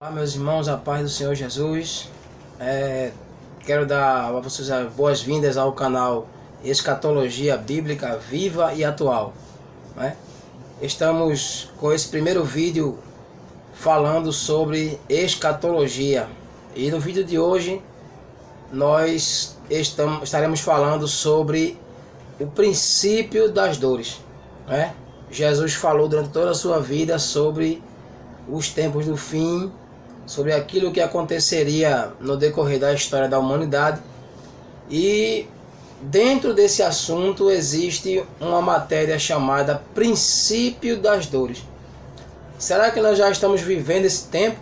Olá, meus irmãos, a paz do Senhor Jesus. Quero dar a vocês as boas-vindas ao canal Escatologia Bíblica Viva e Atual, né? Estamos com esse primeiro vídeo falando sobre escatologia, e no vídeo de hoje nós estaremos falando sobre o princípio das dores, né? Jesus falou durante toda a sua vida sobre os tempos do fim, sobre aquilo que aconteceria no decorrer da história da humanidade, e dentro desse assunto existe uma matéria chamada princípio das dores. Será que nós já estamos vivendo esse tempo?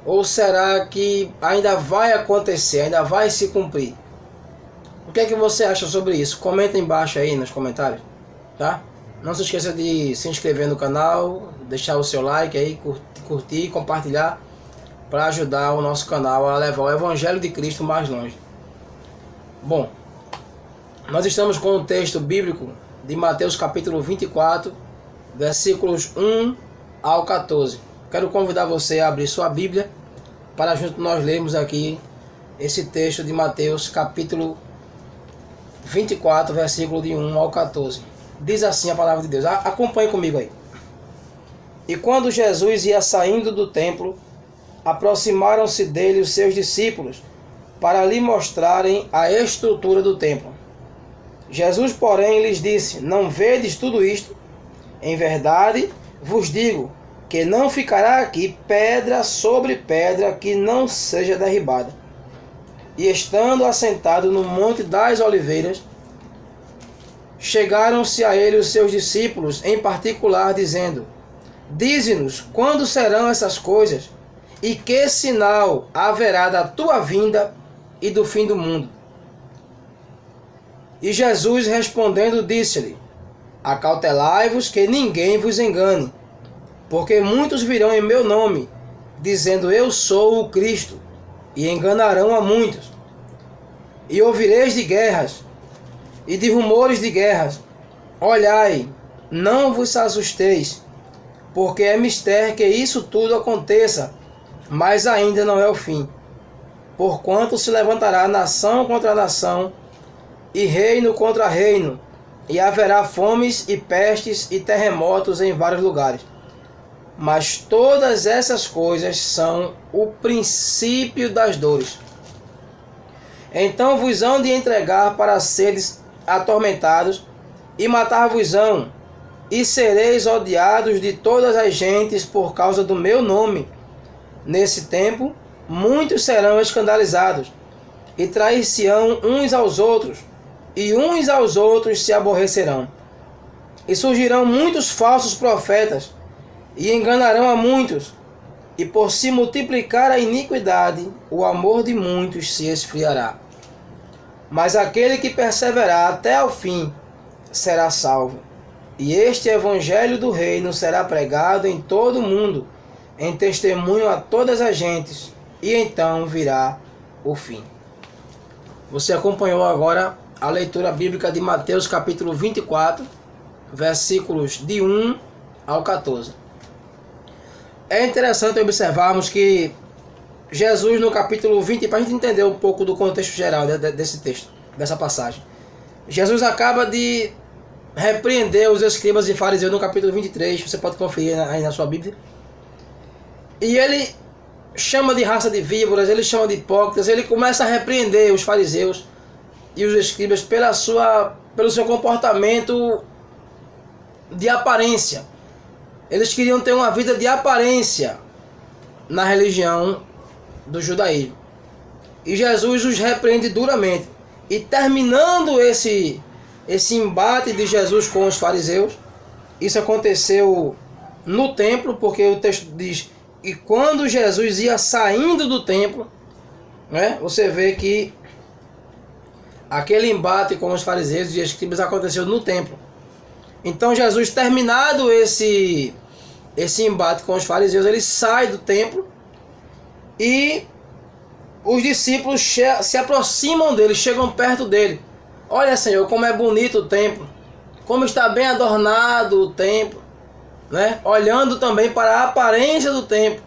Ou será que ainda vai acontecer, ainda vai se cumprir? O que é que você acha sobre isso? Comenta embaixo aí nos comentários, tá? Não se esqueça de se inscrever no canal, deixar o seu like aí, curtir e compartilhar para ajudar o nosso canal a levar o Evangelho de Cristo mais longe. Bom, nós estamos com o texto bíblico de Mateus capítulo 24, versículos 1 ao 14. Quero convidar você a abrir sua Bíblia para junto nós lermos aqui esse texto de Mateus capítulo 24, versículo de 1 ao 14. Diz assim a palavra de Deus. Acompanhe comigo aí. E quando Jesus ia saindo do templo, aproximaram-se dele os seus discípulos para lhe mostrarem a estrutura do templo. Jesus, porém, lhes disse: Não vedes tudo isto? Em verdade vos digo que não ficará aqui pedra sobre pedra que não seja derribada. E estando assentado no Monte das Oliveiras, chegaram-se a ele os seus discípulos em particular, dizendo: Dize-nos quando serão essas coisas, e que sinal haverá da tua vinda e do fim do mundo? E Jesus respondendo disse-lhe: Acautelai-vos que ninguém vos engane, porque muitos virão em meu nome, dizendo eu sou o Cristo, e enganarão a muitos. E ouvireis de guerras e de rumores de guerras. Olhai, não vos assusteis, porque é mister que isso tudo aconteça, mas ainda não é o fim. Porquanto se levantará nação contra nação, e reino contra reino, e haverá fomes e pestes e terremotos em vários lugares. Mas todas essas coisas são o princípio das dores. Então vos hão de entregar para seres atormentados, e matar-vos-ão, e sereis odiados de todas as gentes por causa do meu nome. Nesse tempo, muitos serão escandalizados, e trair-se-ão uns aos outros, e uns aos outros se aborrecerão. E surgirão muitos falsos profetas, e enganarão a muitos, e por se multiplicar a iniquidade, o amor de muitos se esfriará. Mas aquele que perseverar até ao fim será salvo. E este evangelho do reino será pregado em todo o mundo, em testemunho a todas as gentes, e então virá o fim. Você acompanhou agora a leitura bíblica de Mateus capítulo 24, versículos de 1 ao 14. É interessante observarmos que Jesus, no capítulo 20, para a gente entender um pouco do contexto geral desse texto, dessa passagem, Jesus acaba de repreender os escribas e fariseus no capítulo 23, você pode conferir aí na sua Bíblia. E ele chama de raça de víboras, ele chama de hipócritas, ele começa a repreender os fariseus e os escribas pelo seu comportamento de aparência. Eles queriam ter uma vida de aparência na religião do judaísmo. E Jesus os repreende duramente. E terminando esse embate de Jesus com os fariseus, isso aconteceu no templo, porque o texto diz que quando Jesus ia saindo do templo, né, você vê que aquele embate com os fariseus e escribas aconteceu no templo. Então Jesus, terminado esse embate com os fariseus, ele sai do templo e os discípulos se aproximam dele, chegam perto dele. Olha, Senhor, como é bonito o templo, como está bem adornado o templo, né? Olhando também para a aparência do templo.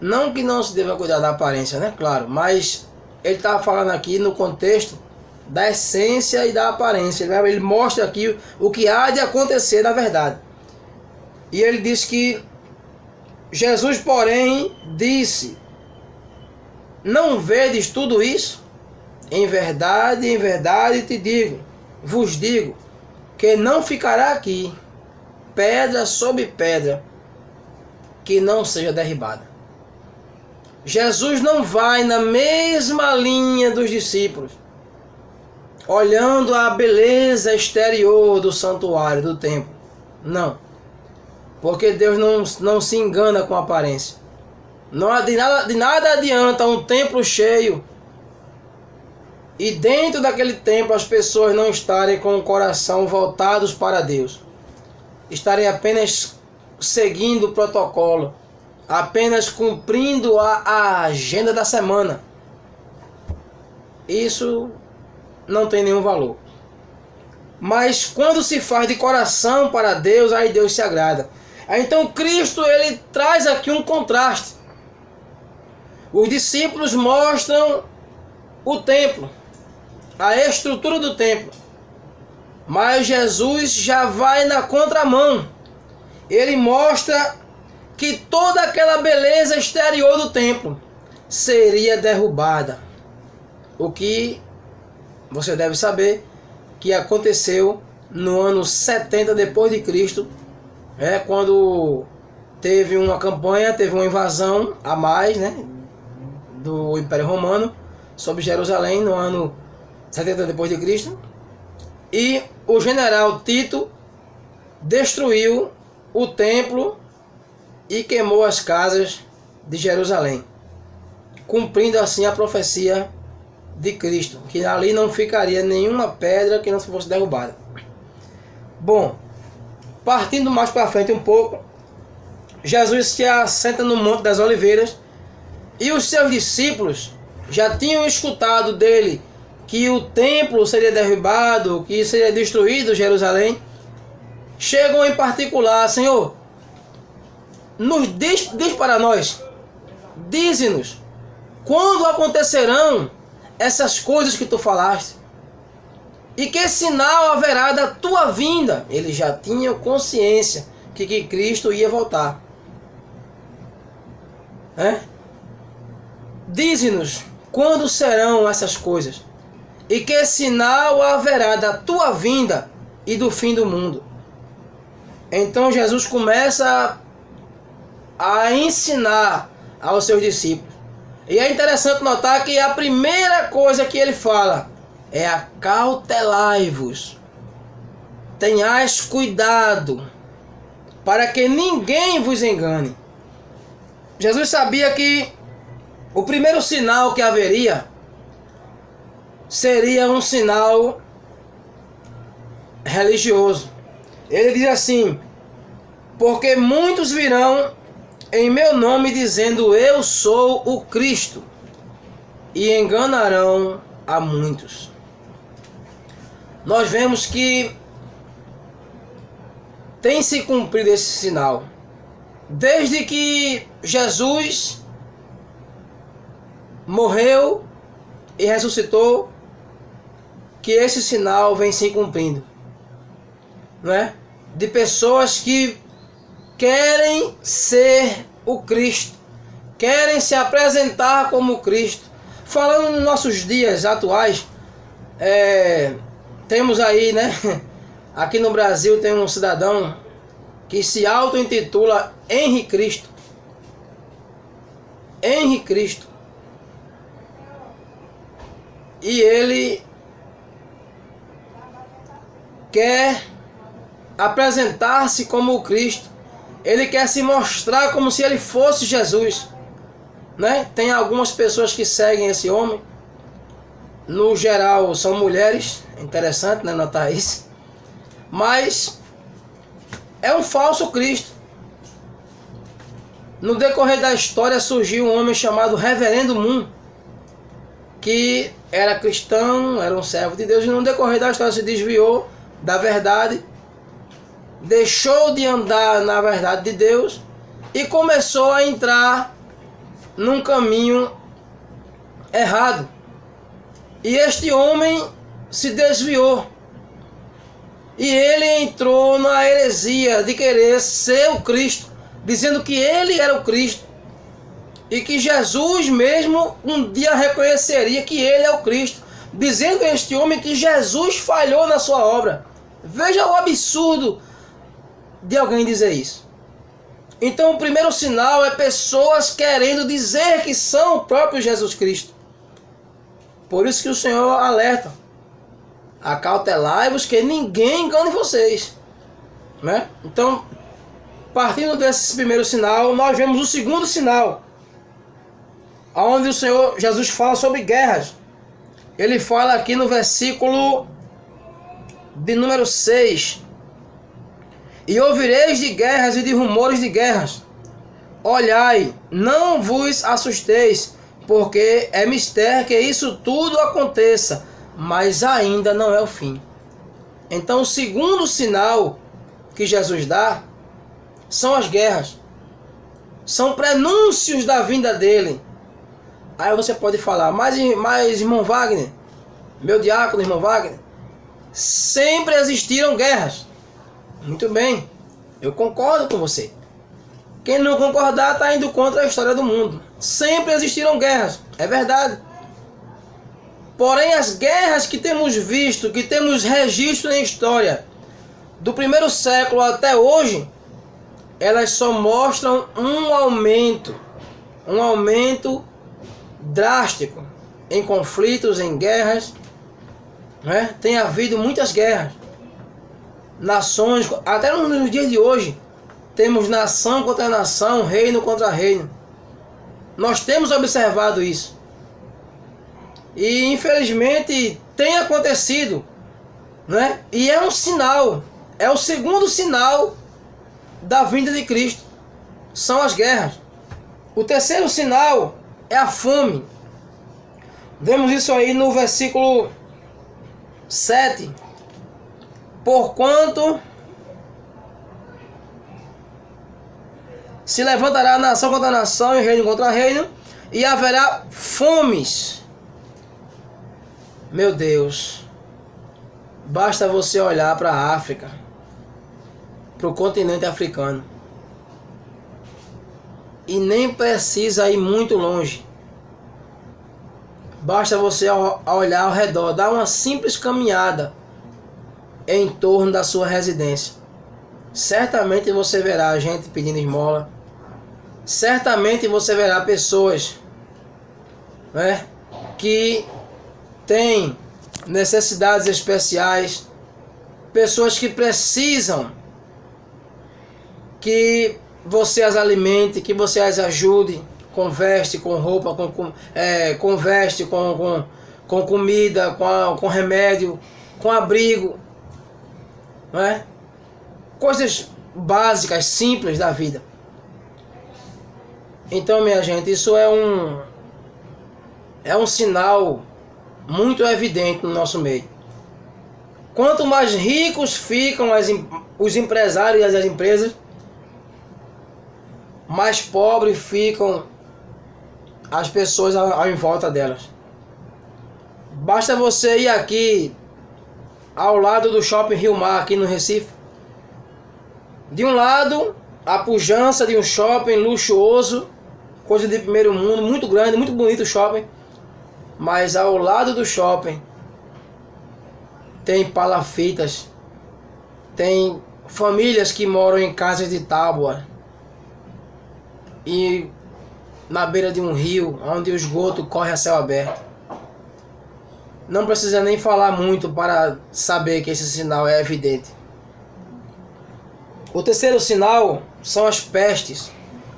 Não que não se deva cuidar da aparência, né? Claro, mas ele está falando aqui no contexto da essência e da aparência. Ele mostra aqui o que há de acontecer na verdade. E ele diz que Jesus, porém, disse: não vedes tudo isso? Em verdade te digo, vos digo, que não ficará aqui pedra sobre pedra que não seja derribada. Jesus não vai na mesma linha dos discípulos, olhando a beleza exterior do santuário, do templo. Não. Porque Deus não se engana com a aparência. De nada adianta um templo cheio e dentro daquele templo as pessoas não estarem com o coração voltados para Deus. Estarem apenas seguindo o protocolo, apenas cumprindo a agenda da semana. Isso não tem nenhum valor. Mas quando se faz de coração para Deus, aí Deus se agrada. Então Cristo, ele traz aqui um contraste. Os discípulos mostram o templo, a estrutura do templo. Mas Jesus já vai na contramão. Ele mostra que toda aquela beleza exterior do templo seria derrubada. O que você deve saber que aconteceu no ano 70 depois de Cristo, quando teve uma campanha, teve uma invasão a mais, do Império Romano sobre Jerusalém no ano 70 depois de Cristo, e o general Tito destruiu o templo e queimou as casas de Jerusalém, cumprindo assim a profecia de Cristo, que ali não ficaria nenhuma pedra que não fosse derrubada. Bom, partindo mais para frente um pouco, Jesus se assenta no Monte das Oliveiras e os seus discípulos já tinham escutado dele que o templo seria derrubado, que seria destruído Jerusalém. Chegam em particular: Senhor, diz para nós, dize-nos, quando acontecerão essas coisas que tu falaste? E que sinal haverá da tua vinda? Eles já tinham consciência que Cristo ia voltar. Dize-nos quando serão essas coisas, e que sinal haverá da tua vinda e do fim do mundo. Então Jesus começa a ensinar aos seus discípulos. E é interessante notar que a primeira coisa que ele fala é: acautelai-vos, tenhais cuidado, para que ninguém vos engane. Jesus sabia que o primeiro sinal que haveria seria um sinal religioso. Ele diz assim: porque muitos virão em meu nome dizendo eu sou o Cristo, e enganarão a muitos. Nós vemos que tem se cumprido esse sinal desde que Jesus morreu e ressuscitou, que esse sinal vem se cumprindo, de pessoas que querem ser o Cristo, querem se apresentar como Cristo. Falando nos nossos dias atuais, temos aí, aqui no Brasil tem um cidadão que se auto-intitula Henri Cristo. Henri Cristo. E ele quer apresentar-se como o Cristo. Ele quer se mostrar como se ele fosse Jesus. Tem algumas pessoas que seguem esse homem. No geral são mulheres. É interessante, notar isso. Mas é um falso Cristo. No decorrer da história surgiu um homem chamado Reverendo Moon, que era cristão, era um servo de Deus, e no decorrer da história se desviou da verdade, deixou de andar na verdade de Deus e começou a entrar num caminho errado. E este homem se desviou. E ele entrou na heresia de querer ser o Cristo, dizendo que ele era o Cristo. E que Jesus mesmo um dia reconheceria que ele é o Cristo, dizendo a este homem que Jesus falhou na sua obra. Veja o absurdo de alguém dizer isso. Então o primeiro sinal é pessoas querendo dizer que são o próprio Jesus Cristo. Por isso que o Senhor alerta: acautelai-vos que ninguém engane vocês, né? Então, partindo desse primeiro sinal, nós vemos o segundo sinal, onde o Senhor Jesus fala sobre guerras. Ele fala aqui no versículo de número 6: e ouvireis de guerras e de rumores de guerras. Olhai, não vos assusteis, porque é mister que isso tudo aconteça, mas ainda não é o fim. Então o segundo sinal que Jesus dá são as guerras. São prenúncios da vinda dele. Aí você pode falar: mas irmão Wagner, meu diácono, irmão Wagner, sempre existiram guerras. Muito bem, eu concordo com você. Quem não concordar está indo contra a história do mundo. Sempre existiram guerras, é verdade. Porém, as guerras que temos visto, que temos registro na história, do primeiro século até hoje, elas só mostram um aumento drástico em conflitos, em guerras, né? Tem havido muitas guerras. Nações, até nos dias de hoje, temos nação contra nação, reino contra reino. Nós temos observado isso. E infelizmente tem acontecido, né? E é um sinal, é o segundo sinal da vinda de Cristo. São as guerras. O terceiro sinal é a fome. Vemos isso aí no versículo 7. Porquanto se levantará nação contra nação e reino contra reino, e haverá fomes. Meu Deus, basta você olhar para a África, para o continente africano, e nem precisa ir muito longe. Basta você olhar ao redor, dar uma simples caminhada em torno da sua residência. Certamente você verá gente pedindo esmola. Certamente você verá pessoas, né, que têm necessidades especiais, pessoas que precisam que você as alimente, que você as ajude, com veste, com roupa, com veste, com comida, com remédio, com abrigo, né? Coisas básicas, simples da vida. Então, minha gente, isso é um sinal muito evidente no nosso meio. Quanto mais ricos ficam os empresários e as empresas, mais pobres ficam as pessoas em volta delas. Basta você ir aqui ao lado do Shopping Rio Mar, aqui no Recife. De um lado, a pujança de um shopping luxuoso, coisa de primeiro mundo, muito grande, muito bonito o shopping. Mas ao lado do shopping tem palafitas, tem famílias que moram em casas de tábua e na beira de um rio, onde o esgoto corre a céu aberto. Não precisa nem falar muito para saber que esse sinal é evidente. O terceiro sinal são as pestes.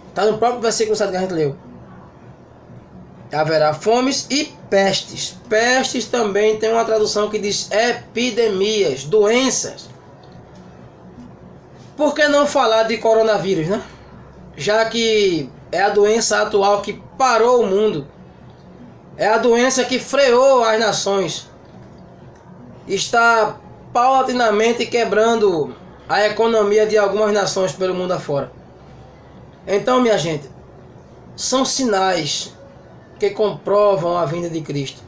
Está no próprio versículo 7 que a gente leu. Haverá fomes e pestes. Pestes também tem uma tradução que diz epidemias, doenças. Por que não falar de coronavírus, né? Já que é a doença atual que parou o mundo. É a doença que freou as nações. Está paulatinamente quebrando a economia de algumas nações pelo mundo afora. Então, minha gente, são sinais que comprovam a vinda de Cristo.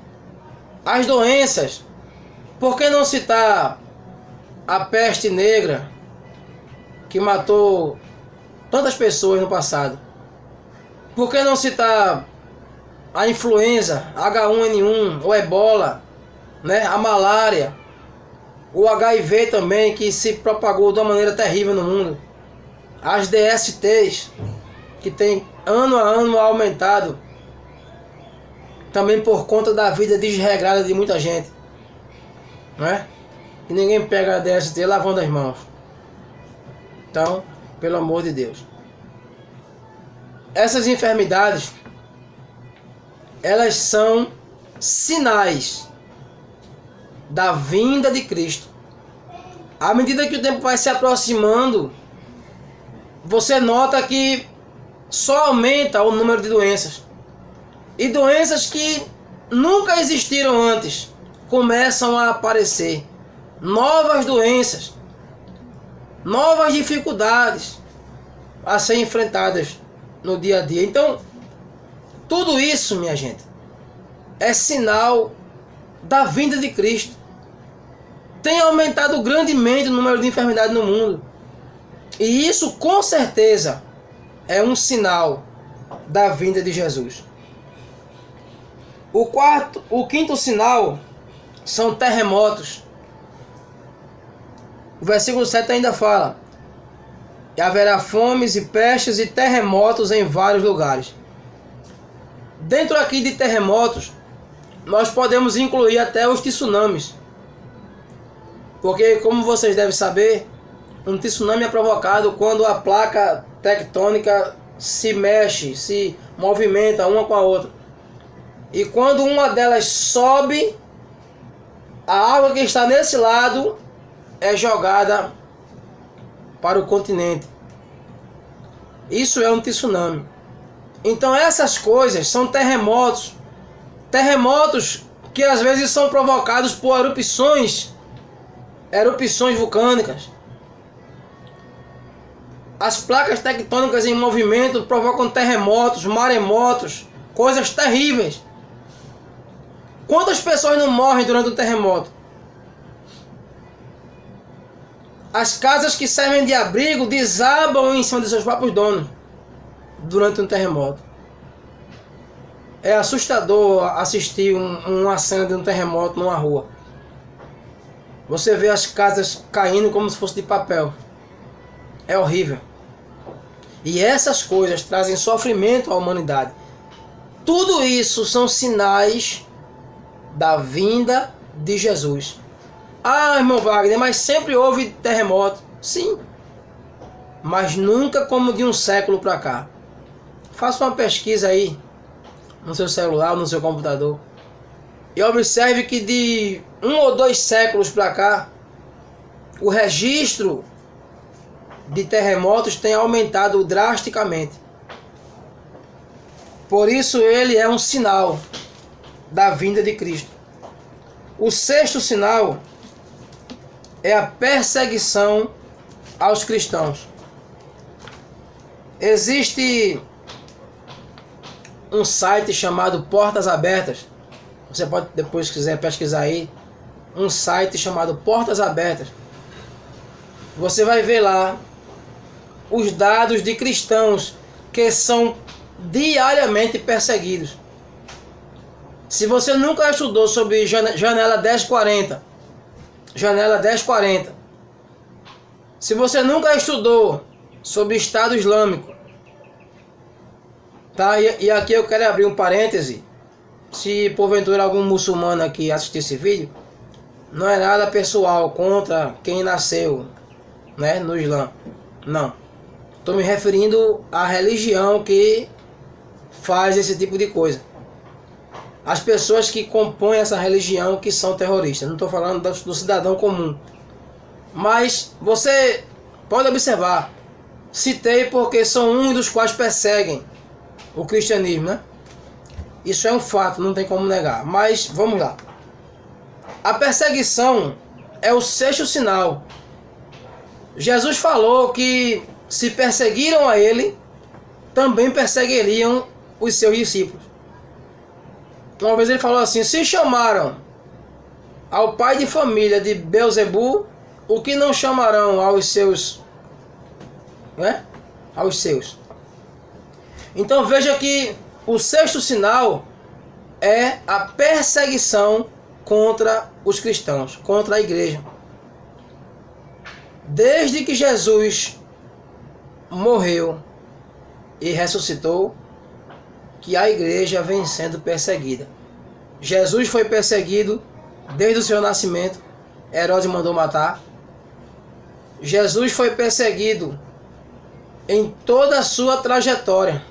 As doenças, por que não citar a peste negra, que matou tantas pessoas no passado? Por que não citar a influenza, H1N1, o ebola, né? A malária, o HIV também, que se propagou de uma maneira terrível no mundo, as DSTs, que tem ano a ano aumentado, também por conta da vida desregrada de muita gente, né? E ninguém pega a DST lavando as mãos. Então, pelo amor de Deus, essas enfermidades, elas são sinais da vinda de Cristo. À medida que o tempo vai se aproximando, você nota que só aumenta o número de doenças. E doenças que nunca existiram antes começam a aparecer. Novas doenças, novas dificuldades a ser enfrentadas no dia a dia. Então, tudo isso, minha gente, é sinal da vinda de Cristo. Tem aumentado grandemente o número de enfermidades no mundo. E isso, com certeza, é um sinal da vinda de Jesus. O quinto sinal são terremotos. O versículo 7 ainda fala: e haverá fomes e pestes e terremotos em vários lugares. Dentro aqui de terremotos, nós podemos incluir até os tsunamis. Porque, como vocês devem saber, um tsunami é provocado quando a placa tectônica se mexe, se movimenta uma com a outra. E quando uma delas sobe, a água que está nesse lado é jogada para o continente. Isso é um tsunami. Então essas coisas são terremotos. Terremotos que às vezes são provocados por erupções vulcânicas. As placas tectônicas em movimento provocam terremotos, maremotos, coisas terríveis. Quantas pessoas não morrem durante um terremoto? As casas que servem de abrigo desabam em cima de seus próprios donos durante um terremoto. É assustador assistir uma cena de um terremoto numa rua. Você vê as casas caindo como se fosse de papel. É horrível. E essas coisas trazem sofrimento à humanidade. Tudo isso são sinais da vinda de Jesus. Ah, irmão Wagner, mas sempre houve terremoto. Sim, mas nunca como de um século para cá. Faça uma pesquisa aí no seu celular, no seu computador, e observe que de 1 ou 2 séculos para cá, o registro de terremotos tem aumentado drasticamente. Por isso ele é um sinal da vinda de Cristo. O sexto sinal é a perseguição aos cristãos. Existe um site chamado Portas Abertas. Você pode, depois, se quiser pesquisar aí, um site chamado Portas Abertas. Você vai ver lá os dados de cristãos que são diariamente perseguidos. Se você nunca estudou sobre Janela 1040, se você nunca estudou sobre Estado Islâmico, tá? E aqui eu quero abrir um parêntese. Se porventura algum muçulmano aqui assistir esse vídeo, não é nada pessoal contra quem nasceu, né, no Islã. Não. Estou me referindo à religião que faz esse tipo de coisa. As pessoas que compõem essa religião que são terroristas. Não estou falando do cidadão comum. Mas você pode observar. Citei porque são um dos quais perseguem o cristianismo, né? Isso é um fato, não tem como negar. Mas vamos lá. A perseguição é o sexto sinal. Jesus falou que se perseguiram a ele, também perseguiriam os seus discípulos. Uma vez ele falou assim: se chamaram ao pai de família de Beelzebu, o que não chamarão aos seus, né? Aos seus. Então veja que o sexto sinal é a perseguição contra os cristãos, contra a igreja. Desde que Jesus morreu e ressuscitou, que a igreja vem sendo perseguida. Jesus foi perseguido desde o seu nascimento. Herodes mandou matar. Jesus foi perseguido em toda a sua trajetória.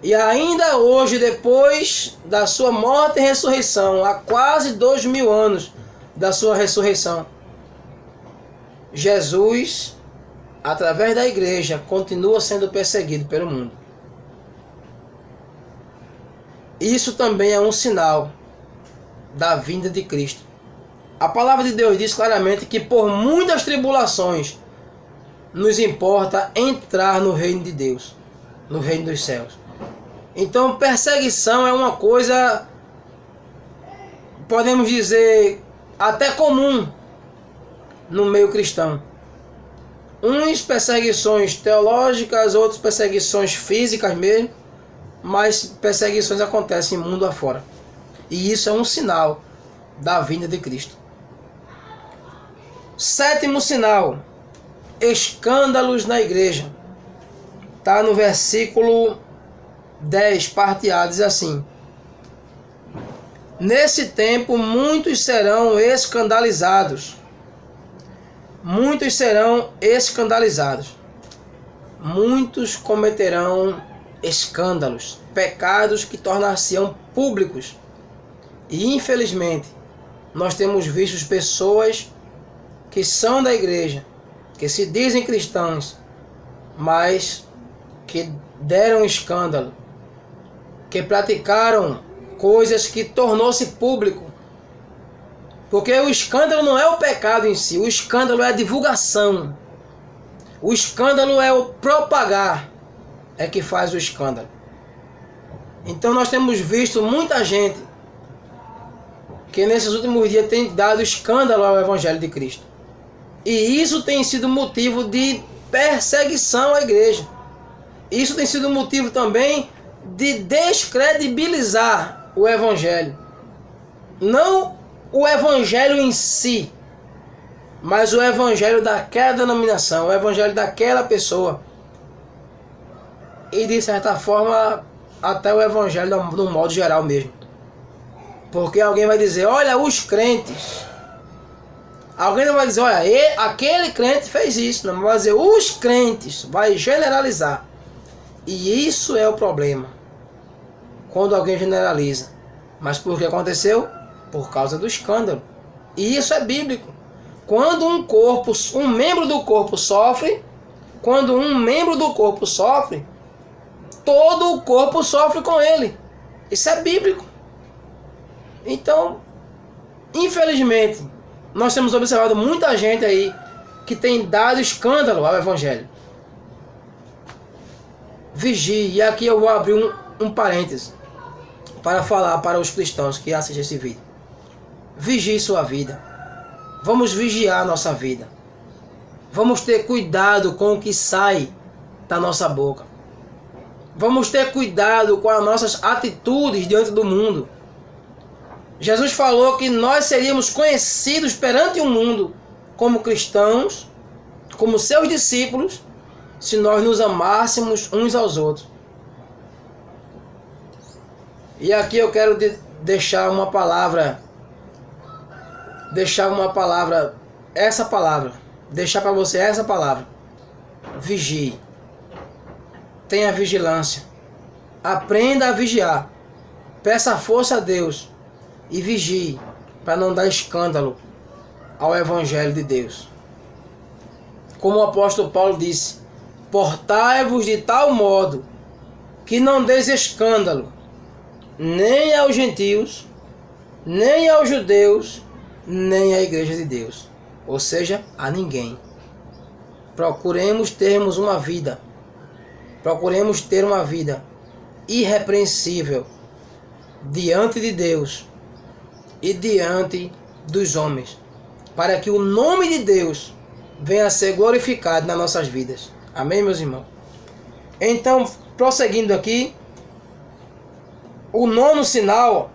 E ainda hoje, depois da sua morte e ressurreição, há quase 2000 anos da sua ressurreição, Jesus, através da igreja, continua sendo perseguido pelo mundo. Isso também é um sinal da vinda de Cristo. A palavra de Deus diz claramente que por muitas tribulações nos importa entrar no reino de Deus, no reino dos céus. Então perseguição é uma coisa, podemos dizer, até comum no meio cristão. Uns perseguições teológicas, outros perseguições físicas mesmo, mas perseguições acontecem mundo afora. E isso é um sinal da vinda de Cristo. Sétimo sinal, escândalos na igreja. Está no versículo 10, parte A, diz assim: nesse tempo muitos serão escandalizados. Muitos serão escandalizados. Muitos cometerão escândalos, pecados que tornar-se-ão públicos. E infelizmente nós temos visto pessoas que são da igreja, que se dizem cristãos, mas que deram escândalo, que praticaram coisas que tornou-se público. Porque o escândalo não é o pecado em si, o escândalo é a divulgação. O escândalo é o propagar, é que faz o escândalo. Então nós temos visto muita gente que nesses últimos dias tem dado escândalo ao Evangelho de Cristo. E isso tem sido motivo de perseguição à igreja. Isso tem sido motivo também de descredibilizar o Evangelho. Não o Evangelho em si, mas o Evangelho daquela denominação, o Evangelho daquela pessoa. E de certa forma, até o Evangelho no modo geral mesmo. Porque alguém vai dizer: olha, os crentes. Alguém não vai dizer: olha, aquele crente fez isso. Não vai dizer os crentes, vai generalizar. E isso é o problema, quando alguém generaliza. Mas por que aconteceu? Por causa do escândalo. E isso é bíblico. Quando um membro do corpo sofre, quando um membro do corpo sofre, todo o corpo sofre com ele. Isso é bíblico. Então, infelizmente, nós temos observado muita gente aí que tem dado escândalo ao Evangelho. Vigie, e aqui eu vou abrir um parêntese para falar para os cristãos que assistem esse vídeo. Vigie sua vida. Vamos vigiar nossa vida. Vamos ter cuidado com o que sai da nossa boca. Vamos ter cuidado com as nossas atitudes diante do mundo. Jesus falou que nós seríamos conhecidos perante o mundo como cristãos, como seus discípulos, se nós nos amássemos uns aos outros. E aqui eu quero deixar uma palavra, deixar para você essa palavra. Vigie. Tenha vigilância. Aprenda a vigiar. Peça força a Deus e vigie para não dar escândalo ao Evangelho de Deus. Como o apóstolo Paulo disse: portai-vos de tal modo que não deis escândalo nem aos gentios, nem aos judeus, nem à igreja de Deus. Ou seja, a ninguém. Procuremos ter uma vida irrepreensível diante de Deus e diante dos homens, para que o nome de Deus venha a ser glorificado nas nossas vidas. Amém, meus irmãos? Então, prosseguindo aqui, o 9º sinal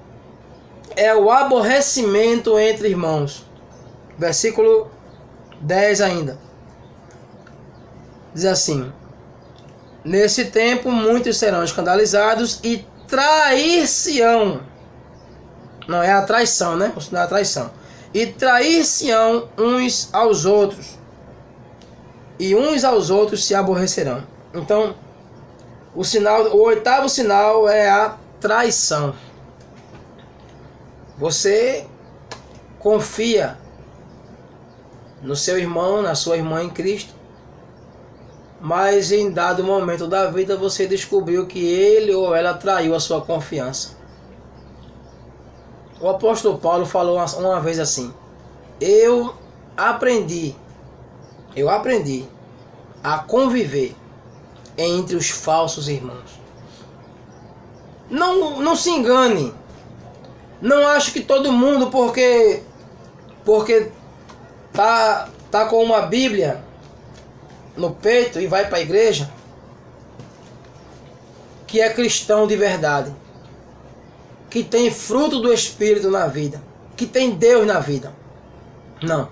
é o aborrecimento entre irmãos. Versículo 10 ainda. Diz assim: nesse tempo muitos serão escandalizados e trair-se-ão. Não é a traição, né? Não é a traição. E trair-se-ão uns aos outros. E uns aos outros se aborrecerão. Então, o 8º sinal é a traição. Você confia no seu irmão, na sua irmã em Cristo, mas em dado momento da vida você descobriu que ele ou ela traiu a sua confiança. O apóstolo Paulo falou uma vez assim: eu aprendi a conviver entre os falsos irmãos. Não se engane. Não acho que todo mundo, porque tá com uma Bíblia no peito e vai para a igreja, que é cristão de verdade, que tem fruto do Espírito na vida, que tem Deus na vida. Não.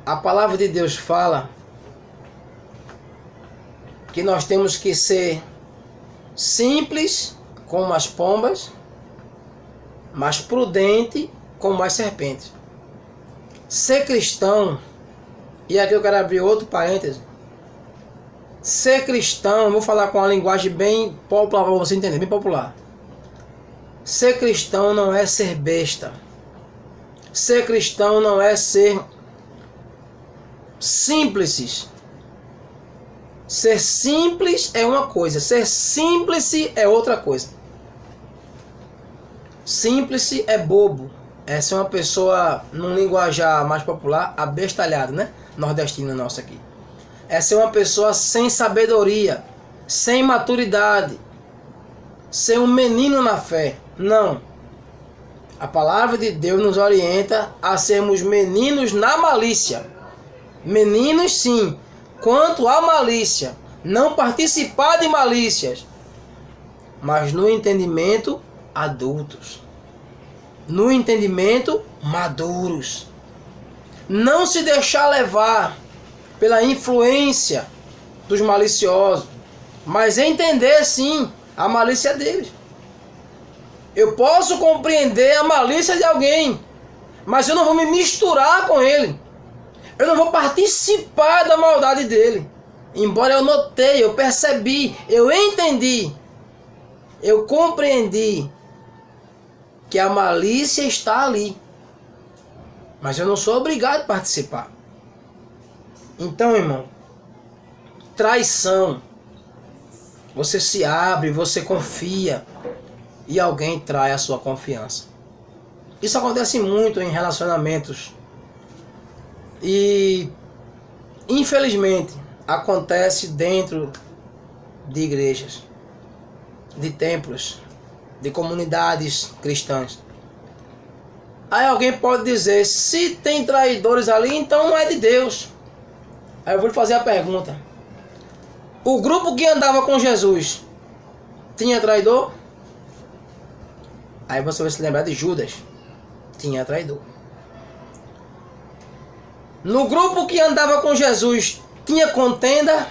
A palavra de Deus fala que nós temos que ser simples como as pombas, mas prudente como as serpentes. Ser cristão, e aqui eu quero abrir outro parêntese. Ser cristão, eu vou falar com uma linguagem bem popular para você entender, bem popular. Ser cristão não é ser besta. Ser cristão não é ser simples. Ser simples é uma coisa, ser símplice é outra coisa. Símplice é bobo. Essa é uma pessoa, num linguajar mais popular, abestalhado, né? Nordestino nosso aqui. Essa é uma pessoa sem sabedoria, sem maturidade, ser um menino na fé. Não. A palavra de Deus nos orienta a sermos meninos na malícia. Meninos sim, quanto à malícia, não participar de malícias, mas no entendimento adultos, no entendimento maduros. Não se deixar levar pela influência dos maliciosos, mas entender sim a malícia deles. Eu posso compreender a malícia de alguém, mas eu não vou me misturar com ele. Eu não vou participar da maldade dele. Embora eu notei, eu percebi, eu entendi, eu compreendi que a malícia está ali, mas eu não sou obrigado a participar. Então, irmão, traição. Você se abre, você confia e alguém trai a sua confiança. Isso acontece muito em relacionamentos e, infelizmente, acontece dentro de igrejas, de templos, de comunidades cristãs. Aí alguém pode dizer: se tem traidores ali, então não é de Deus. Aí eu vou lhe fazer a pergunta: o grupo que andava com Jesus tinha traidor? Aí você vai se lembrar de Judas. Tinha traidor. No grupo que andava com Jesus tinha contenda?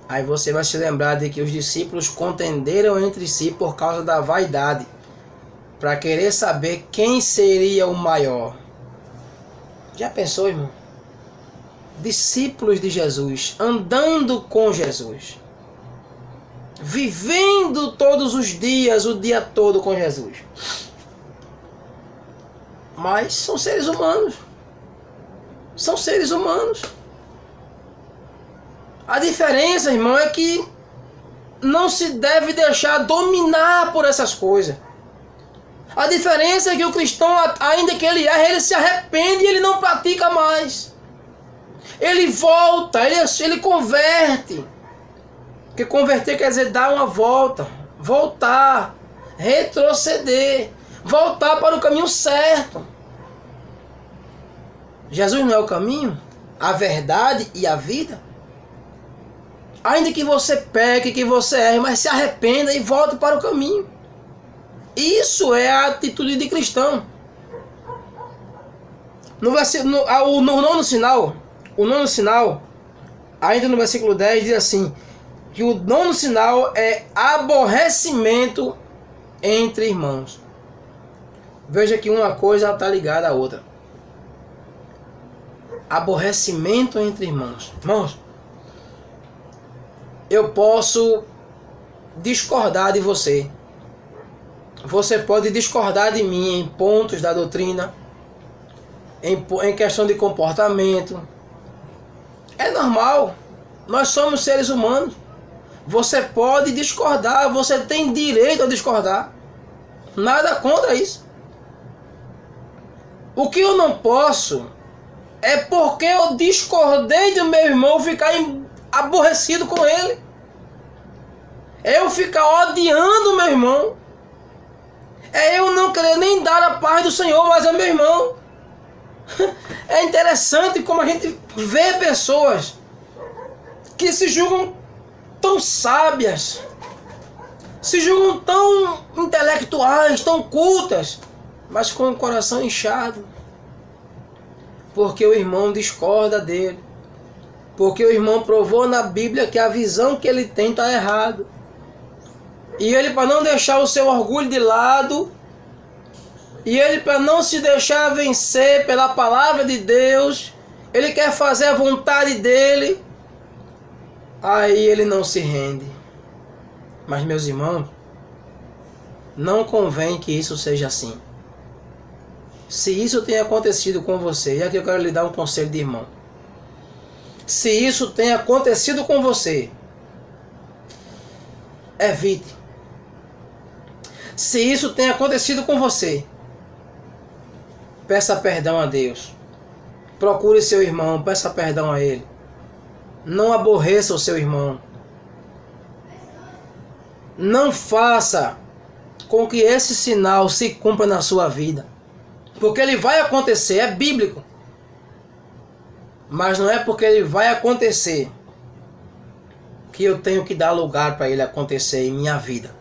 Aí você vai se lembrar de que os discípulos contenderam entre si por causa da vaidade, para querer saber quem seria o maior. Já pensou, irmão? Discípulos de Jesus, andando com Jesus, vivendo todos os dias, o dia todo com Jesus. Mas são seres humanos. São seres humanos. A diferença, irmão, é que não se deve deixar dominar por essas coisas. A diferença é que o cristão, ainda que ele erre, ele se arrepende e ele não pratica mais. Ele volta, ele converte. Porque converter quer dizer dar uma volta, voltar, retroceder, voltar para o caminho certo. Jesus não é o caminho, a verdade e a vida? Ainda que você peque, que você erre, mas se arrependa e volte para o caminho. Isso é a atitude de cristão. No nono sinal, ainda no versículo 10, diz assim, que o nono sinal é aborrecimento entre irmãos. Veja que uma coisa está ligada à outra. Aborrecimento entre irmãos. Irmãos, eu posso discordar de você. Você pode discordar de mim em pontos da doutrina, em questão de comportamento. É normal. Nós somos seres humanos. Você pode discordar, você tem direito a discordar. Nada contra isso. O que eu não posso é porque eu discordei do meu irmão ficar aborrecido com ele. É eu ficar odiando o meu irmão. É eu não querer nem dar a paz do Senhor, mas é meu irmão. É interessante como a gente vê pessoas que se julgam tão sábias, se julgam tão intelectuais, tão cultas, mas com o coração inchado. Porque o irmão discorda dele. Porque o irmão provou na Bíblia que a visão que ele tem está errada. E ele, para não deixar o seu orgulho de lado, e ele, para não se deixar vencer pela palavra de Deus, ele quer fazer a vontade dele, aí ele não se rende. Mas, meus irmãos, não convém que isso seja assim. Se isso tem acontecido com você, e aqui eu quero lhe dar um conselho de irmão. Se isso tem acontecido com você, evite. Se isso tem acontecido com você, peça perdão a Deus. Procure seu irmão, peça perdão a ele. Não aborreça o seu irmão. Não faça com que esse sinal se cumpra na sua vida. Porque ele vai acontecer, é bíblico. Mas não é porque ele vai acontecer que eu tenho que dar lugar para ele acontecer em minha vida.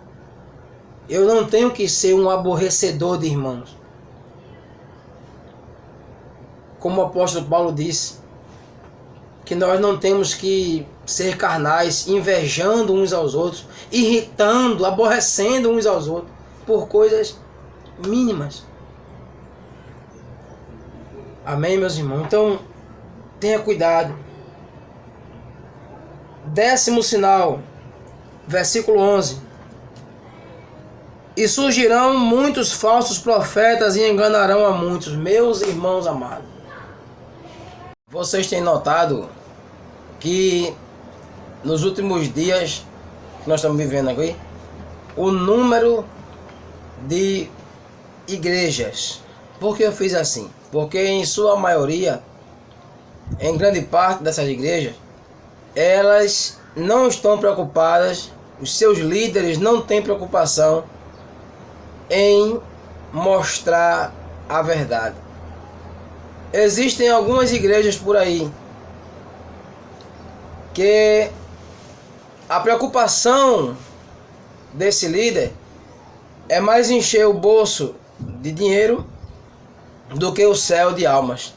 Eu não tenho que ser um aborrecedor de irmãos. Como o apóstolo Paulo disse, que nós não temos que ser carnais, invejando uns aos outros, irritando, aborrecendo uns aos outros, por coisas mínimas. Amém, meus irmãos? Então, tenha cuidado. 10º sinal, versículo 11. E surgirão muitos falsos profetas e enganarão a muitos. Meus irmãos amados, vocês têm notado que nos últimos dias que nós estamos vivendo aqui, o número de igrejas. Por que eu fiz assim? Porque em sua maioria, em grande parte dessas igrejas, elas não estão preocupadas, os seus líderes não têm preocupação em mostrar a verdade. Existem algumas igrejas por aí que a preocupação desse líder é mais encher o bolso de dinheiro do que o céu de almas.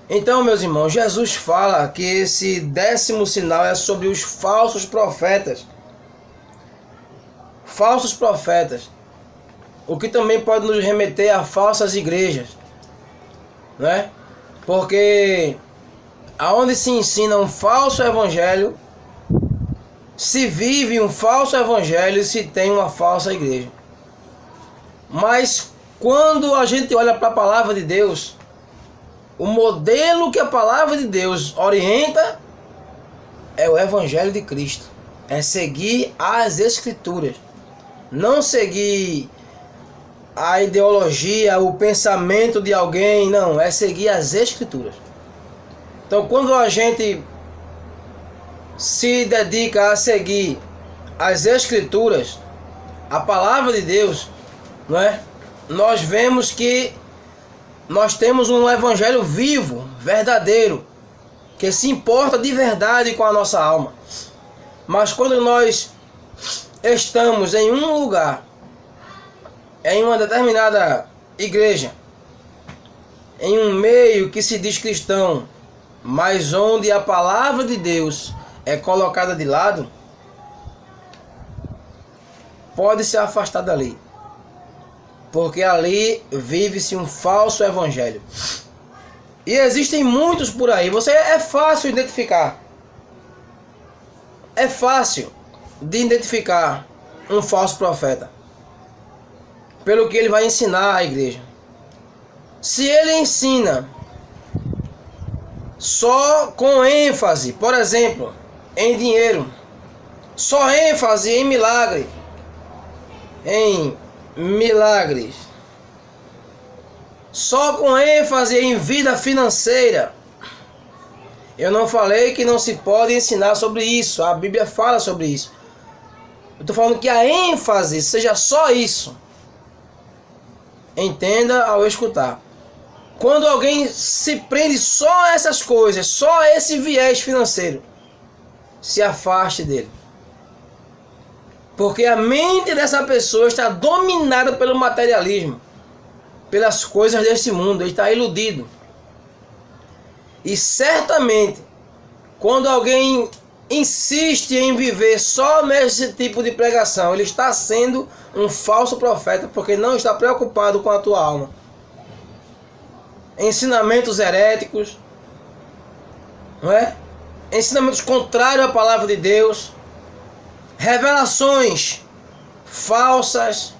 Então, meus irmãos, Jesus fala que esse 10º sinal é sobre os falsos profetas. Falsos profetas. O que também pode nos remeter a falsas igrejas, né? Porque aonde se ensina um falso evangelho, se vive um falso evangelho e se tem uma falsa igreja. Mas quando a gente olha para a palavra de Deus, o modelo que a palavra de Deus orienta é o evangelho de Cristo. É seguir as escrituras. Não seguir a ideologia, o pensamento de alguém, não, é seguir as escrituras. Então, quando a gente se dedica a seguir as Escrituras, a palavra de Deus, não é? Nós vemos que nós temos um evangelho vivo, verdadeiro, que se importa de verdade com a nossa alma. Mas quando nós estamos em um lugar, em uma determinada igreja, em um meio que se diz cristão, mas onde a palavra de Deus é colocada de lado, pode se afastar dali, porque ali vive-se um falso evangelho. E existem muitos por aí. É fácil identificar. É fácil de identificar um falso profeta pelo que ele vai ensinar à igreja. Se ele ensina só com ênfase, por exemplo, em dinheiro, só ênfase em milagres, só com ênfase em vida financeira. Eu não falei que não se pode ensinar sobre isso, a Bíblia fala sobre isso. Eu estou falando que a ênfase seja só isso. Entenda ao escutar. Quando alguém se prende só a essas coisas, só a esse viés financeiro, se afaste dele. Porque a mente dessa pessoa está dominada pelo materialismo, pelas coisas desse mundo. Ele está iludido. E certamente, quando alguém insiste em viver só nesse tipo de pregação, ele está sendo um falso profeta, porque não está preocupado com a tua alma. Ensinamentos heréticos, não é? Ensinamentos contrários à palavra de Deus, revelações falsas,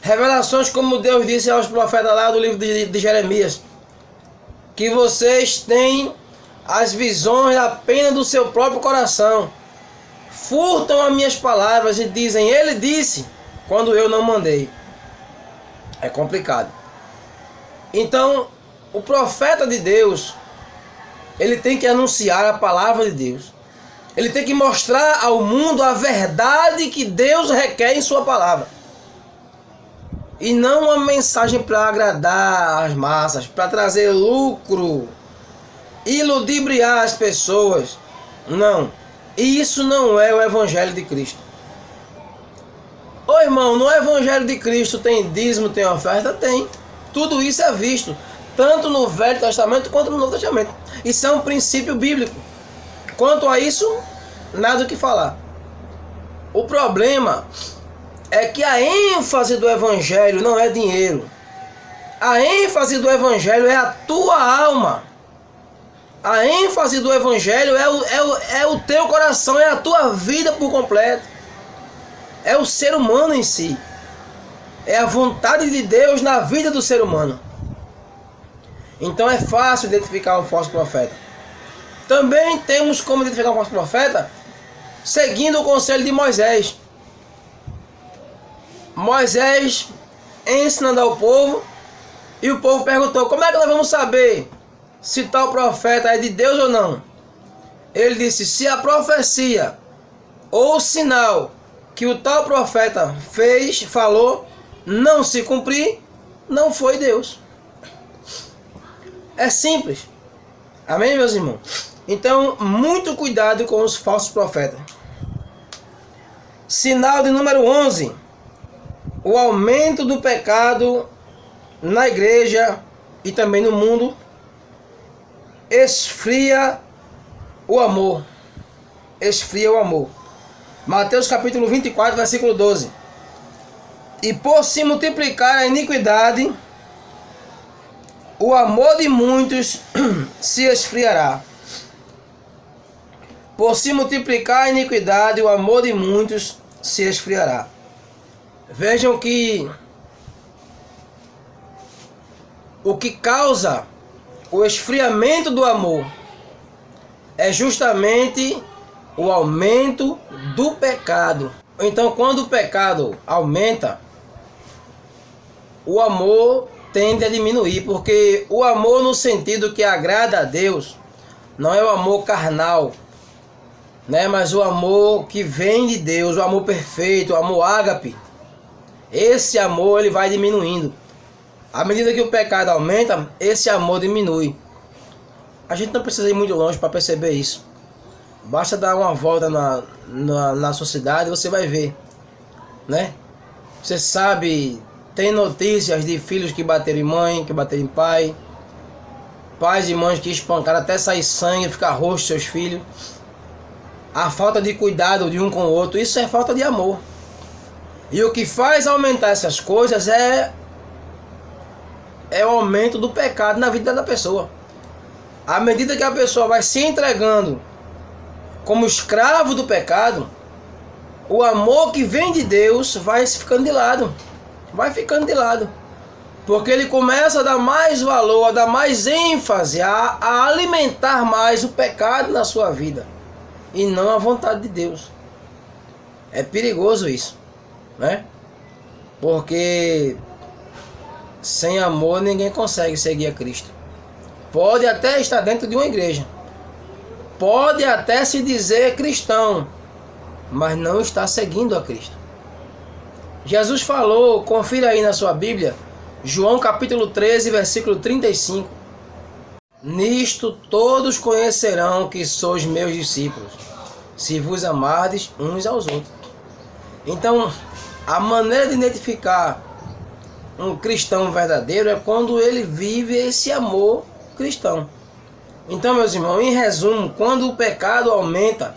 revelações como Deus disse aos profetas lá do livro de Jeremias, que vocês têm as visões apenas do seu próprio coração, furtam as minhas palavras e dizem, ele disse, quando eu não mandei. É complicado. Então, o profeta de Deus, ele tem que anunciar a palavra de Deus. Ele tem que mostrar ao mundo a verdade que Deus requer em sua palavra. E não uma mensagem para agradar as massas, para trazer lucro, iludibriar as pessoas. Não. Isso não é o Evangelho de Cristo. Ô irmão, no Evangelho de Cristo tem dízimo, tem oferta? Tem. Tudo isso é visto, tanto no Velho Testamento quanto no Novo Testamento. Isso é um princípio bíblico. Quanto a isso, nada o que falar. O problema é que a ênfase do Evangelho não é dinheiro. A ênfase do Evangelho é a tua alma. A ênfase do Evangelho é o teu coração, é a tua vida por completo. É o ser humano em si. É a vontade de Deus na vida do ser humano. Então é fácil identificar um falso profeta. Também temos como identificar um falso profeta seguindo o conselho de Moisés. Moisés ensinando ao povo, e o povo perguntou, como é que nós vamos saber se tal profeta é de Deus ou não? Ele disse, se a profecia ou o sinal que o tal profeta falou, não se cumprir, não foi Deus. É simples. Amém, meus irmãos? Então, muito cuidado com os falsos profetas. Sinal de número 11. O aumento do pecado na igreja e também no mundo esfria o amor. Esfria o amor. Mateus capítulo 24, versículo 12. E por se multiplicar a iniquidade, o amor de muitos se esfriará. Por se multiplicar a iniquidade, o amor de muitos se esfriará. Vejam que o que causa o esfriamento do amor é justamente o aumento do pecado. Então, quando o pecado aumenta, o amor tende a diminuir, porque o amor no sentido que agrada a Deus não é o amor carnal, né? Mas o amor que vem de Deus, o amor perfeito, o amor ágape. Esse amor ele vai diminuindo. À medida que o pecado aumenta, esse amor diminui. A gente não precisa ir muito longe para perceber isso. Basta dar uma volta na sociedade e você vai ver, né? Você sabe, tem notícias de filhos que bateram em mãe, que bateram em pai, pais e mães que espancaram até sair sangue, ficar roxo seus filhos. A falta de cuidado de um com o outro, isso é falta de amor. E o que faz aumentar essas coisas é o aumento do pecado na vida da pessoa. À medida que a pessoa vai se entregando como escravo do pecado, o amor que vem de Deus vai ficando de lado. Vai ficando de lado. Porque ele começa a dar mais valor, a dar mais ênfase, a alimentar mais o pecado na sua vida. E não a vontade de Deus. É perigoso isso, né? Porque sem amor ninguém consegue seguir a Cristo. Pode até estar dentro de uma igreja. Pode até se dizer cristão, mas não está seguindo a Cristo. Jesus falou, confira aí na sua Bíblia, João capítulo 13, versículo 35. Nisto todos conhecerão que sois meus discípulos, se vos amardes uns aos outros. Então, a maneira de identificar um cristão verdadeiro é quando ele vive esse amor cristão. Então, meus irmãos, em resumo, quando o pecado aumenta,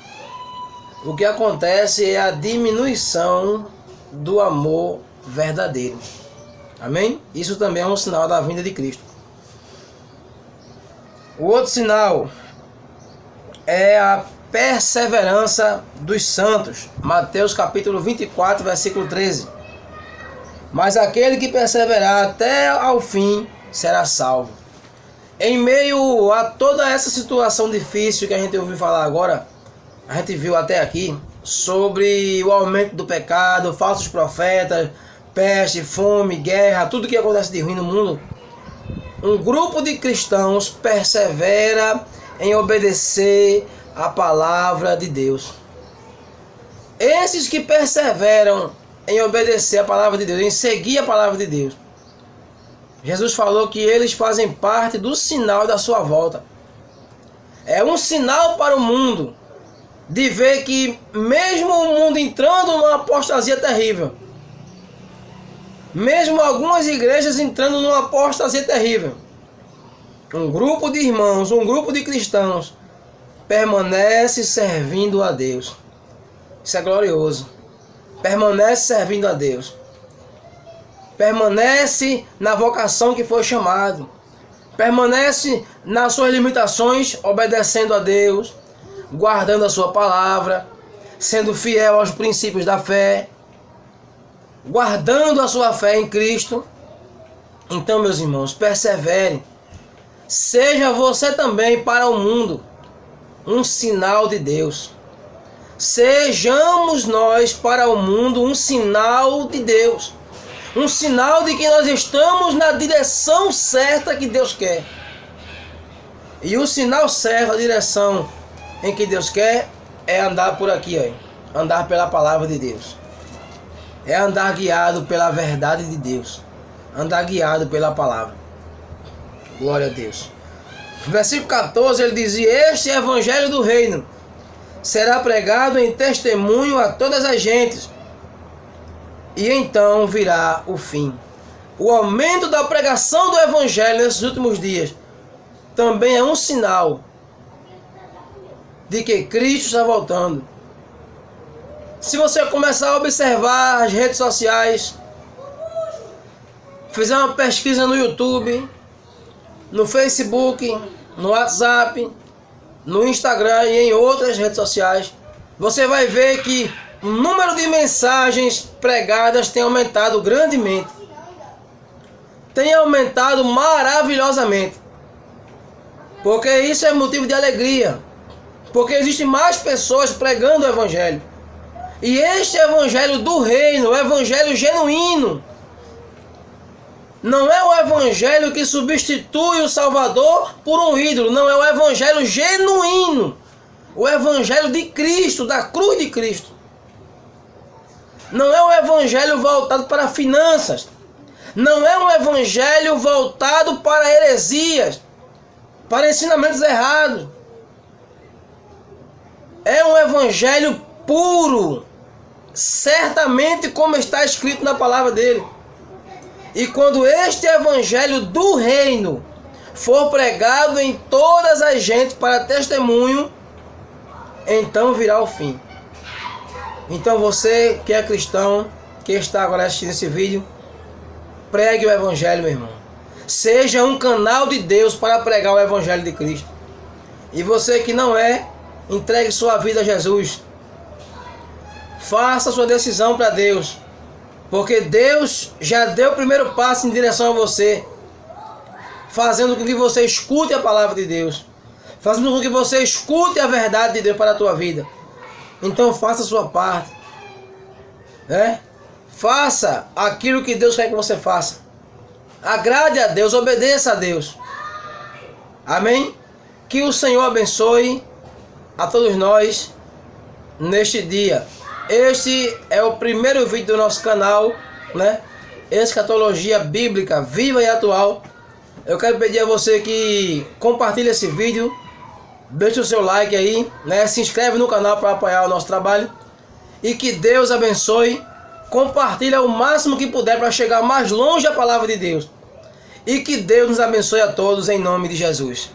o que acontece é a diminuição do amor verdadeiro. Amém? Isso também é um sinal da vinda de Cristo. O outro sinal é a perseverança dos santos. Mateus capítulo 24, versículo 13. Mas aquele que perseverar até ao fim será salvo. Em meio a toda essa situação difícil que a gente ouviu falar agora, a gente viu até aqui sobre o aumento do pecado, falsos profetas, peste, fome, guerra, tudo que acontece de ruim no mundo. Um grupo de cristãos persevera em obedecer a palavra de Deus. Esses que perseveram em obedecer a palavra de Deus, em seguir a palavra de Deus, Jesus falou que eles fazem parte do sinal da sua volta. É um sinal para o mundo de ver que mesmo o mundo entrando numa apostasia terrível, mesmo algumas igrejas entrando numa apostasia terrível, um grupo de irmãos, um grupo de cristãos permanece servindo a Deus. Isso é glorioso. Permanece servindo a Deus. Permanece na vocação que foi chamado. Permanece nas suas limitações, obedecendo a Deus, guardando a sua palavra, sendo fiel aos princípios da fé, guardando a sua fé em Cristo. Então, meus irmãos, persevere. Seja você também para o mundo um sinal de Deus. Sejamos nós para o mundo um sinal de Deus. Um sinal de que nós estamos na direção certa que Deus quer. E o sinal certo, a direção em que Deus quer, é andar por aqui, ó. Andar pela palavra de Deus. É andar guiado pela verdade de Deus. Andar guiado pela palavra. Glória a Deus. Versículo 14, ele dizia: este evangelho do reino será pregado em testemunho a todas as gentes, e então virá o fim. O aumento da pregação do evangelho nesses últimos dias também é um sinal de que Cristo está voltando. Se você começar a observar as redes sociais, fizer uma pesquisa no YouTube, no Facebook, no WhatsApp, no Instagram e em outras redes sociais, você vai ver que o número de mensagens pregadas tem aumentado grandemente. Tem aumentado maravilhosamente. Porque isso é motivo de alegria. Porque existem mais pessoas pregando o evangelho. E este evangelho do reino, o evangelho genuíno, Não é o evangelho que substitui o Salvador por um ídolo. Não, é o evangelho genuíno. O evangelho de Cristo, da cruz de Cristo. Não é um evangelho voltado para finanças. Não é um evangelho voltado para heresias, para ensinamentos errados. É um evangelho puro, certamente como está escrito na palavra dele. E quando este evangelho do reino for pregado em todas as gentes para testemunho, então virá o fim. Então você que é cristão, que está agora assistindo esse vídeo, pregue o evangelho, meu irmão. Seja um canal de Deus para pregar o evangelho de Cristo. E você que não é, entregue sua vida a Jesus. Faça sua decisão para Deus. Porque Deus já deu o primeiro passo em direção a você. Fazendo com que você escute a palavra de Deus. Fazendo com que você escute a verdade de Deus para a tua vida. Então faça a sua parte. Né? Faça aquilo que Deus quer que você faça. Agrade a Deus, obedeça a Deus. Amém? Que o Senhor abençoe a todos nós neste dia. Este é o primeiro vídeo do nosso canal, né? Escatologia Bíblica Viva e Atual. Eu quero pedir a você que compartilhe esse vídeo, deixe o seu like aí, né? Se inscreve no canal para apoiar o nosso trabalho. E que Deus abençoe. Compartilhe o máximo que puder para chegar mais longe a palavra de Deus. E que Deus nos abençoe a todos em nome de Jesus.